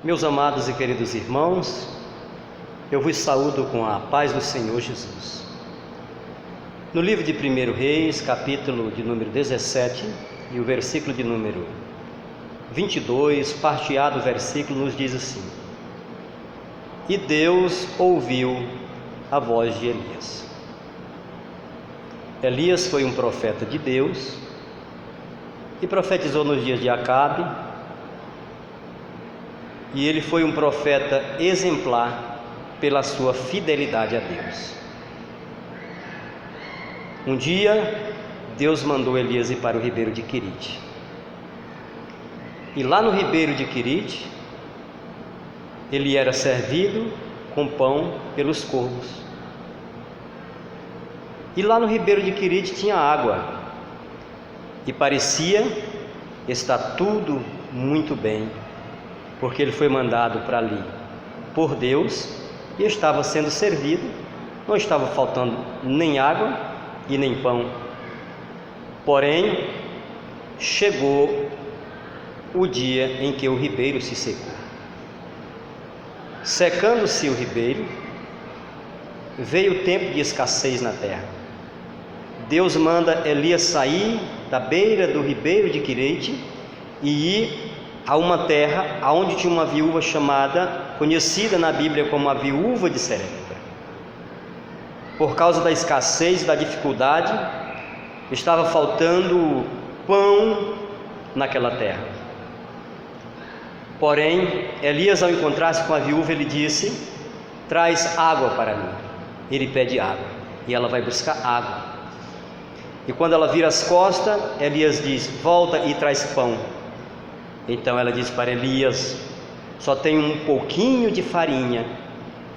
Meus amados e queridos irmãos, eu vos saúdo com a paz do Senhor Jesus. No livro de 1 Reis, capítulo de número 17 e o versículo de número 22, parte A do versículo, nos diz assim: E Deus ouviu a voz de Elias. Elias foi um profeta de Deus e profetizou nos dias de Acabe, e ele foi um profeta exemplar pela sua fidelidade a Deus. Um dia, Deus mandou Elias ir para o ribeiro de Querite. E lá no ribeiro de Querite, ele era servido com pão pelos corvos. E lá no ribeiro de Querite tinha água, e parecia estar tudo muito bem, porque ele foi mandado para ali por Deus e estava sendo servido, não estava faltando nem água e nem pão. Porém, chegou o dia em que o ribeiro se secou. Secando-se o ribeiro, veio o tempo de escassez na terra. Deus manda Elias sair da beira do ribeiro de Querite e ir a uma terra onde tinha uma viúva conhecida na Bíblia como a viúva de Sarepta. Por causa da escassez e da dificuldade, estava faltando pão naquela terra. Porém, Elias, ao encontrar-se com a viúva, ele disse: traz água para mim. Ele pede água e ela vai buscar água. E quando ela vira as costas, Elias diz: volta e traz pão. Então ela diz para Elias: só tenho um pouquinho de farinha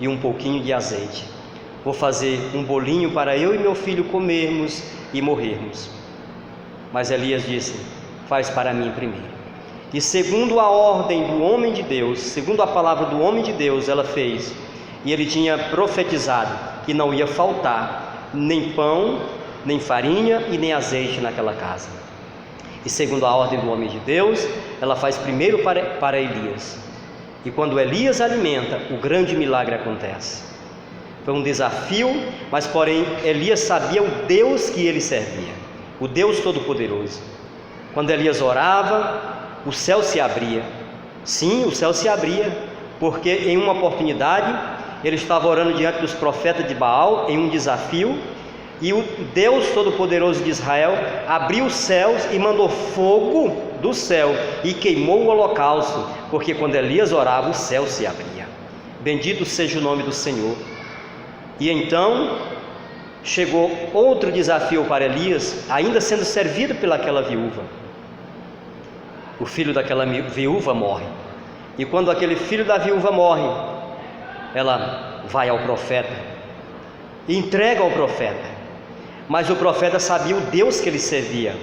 e um pouquinho de azeite. Vou fazer um bolinho para eu e meu filho comermos e morrermos. Mas Elias disse: faz para mim primeiro. E segundo a ordem do homem de Deus, segundo a palavra do homem de Deus, ela fez. E ele tinha profetizado que não ia faltar nem pão, nem farinha e nem azeite naquela casa. E segundo a ordem do homem de Deus, ela faz primeiro para Elias. E quando Elias alimenta, o grande milagre acontece. Foi um desafio, mas porém Elias sabia o Deus que ele servia, o Deus Todo-Poderoso. Quando Elias orava, o céu se abria. Sim, o céu se abria, porque em uma oportunidade ele estava orando diante dos profetas de Baal em um desafio, e o Deus Todo-Poderoso de Israel abriu os céus e mandou fogo do céu e queimou o holocausto, porque quando Elias orava, o céu se abria. Bendito seja o nome do Senhor. E então chegou outro desafio para Elias, ainda sendo servido pelaquela viúva. O filho daquela viúva morre. E quando aquele filho da viúva morre, ela vai ao profeta e entrega ao profeta. Mas o profeta sabia o Deus que ele servia.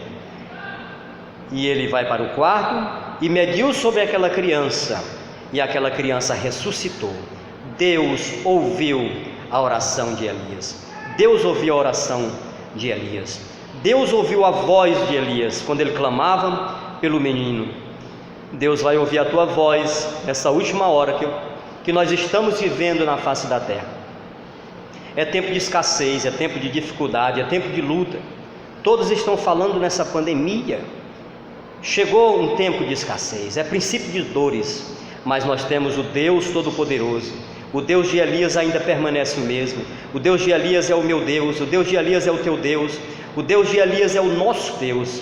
E ele vai para o quarto e mediu sobre aquela criança, e aquela criança ressuscitou. Deus ouviu a oração de Elias. Deus ouviu a oração de Elias. Deus ouviu a voz de Elias quando ele clamava pelo menino. Deus vai ouvir a tua voz nessa última hora que nós estamos vivendo na face da terra. É tempo de escassez, é tempo de dificuldade, é tempo de luta. Todos estão falando nessa pandemia. Chegou um tempo de escassez, é princípio de dores, mas nós temos o Deus Todo-Poderoso. O Deus de Elias ainda permanece o mesmo. O Deus de Elias é o meu Deus, o Deus de Elias é o teu Deus, o Deus de Elias é o nosso Deus.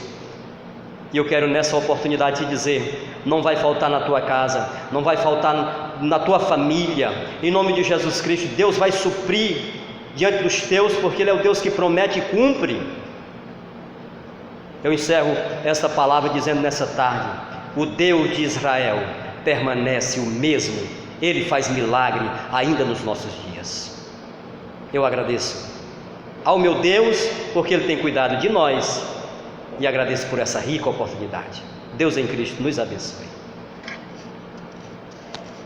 E eu quero nessa oportunidade te dizer: não vai faltar na tua casa, não vai faltar na tua família. Em nome de Jesus Cristo, Deus vai suprir diante dos teus, porque Ele é o Deus que promete e cumpre. Eu encerro esta palavra dizendo nessa tarde: o Deus de Israel permanece o mesmo. Ele faz milagre ainda nos nossos dias. Eu agradeço ao meu Deus, porque Ele tem cuidado de nós, e agradeço por essa rica oportunidade. Deus em Cristo nos abençoe.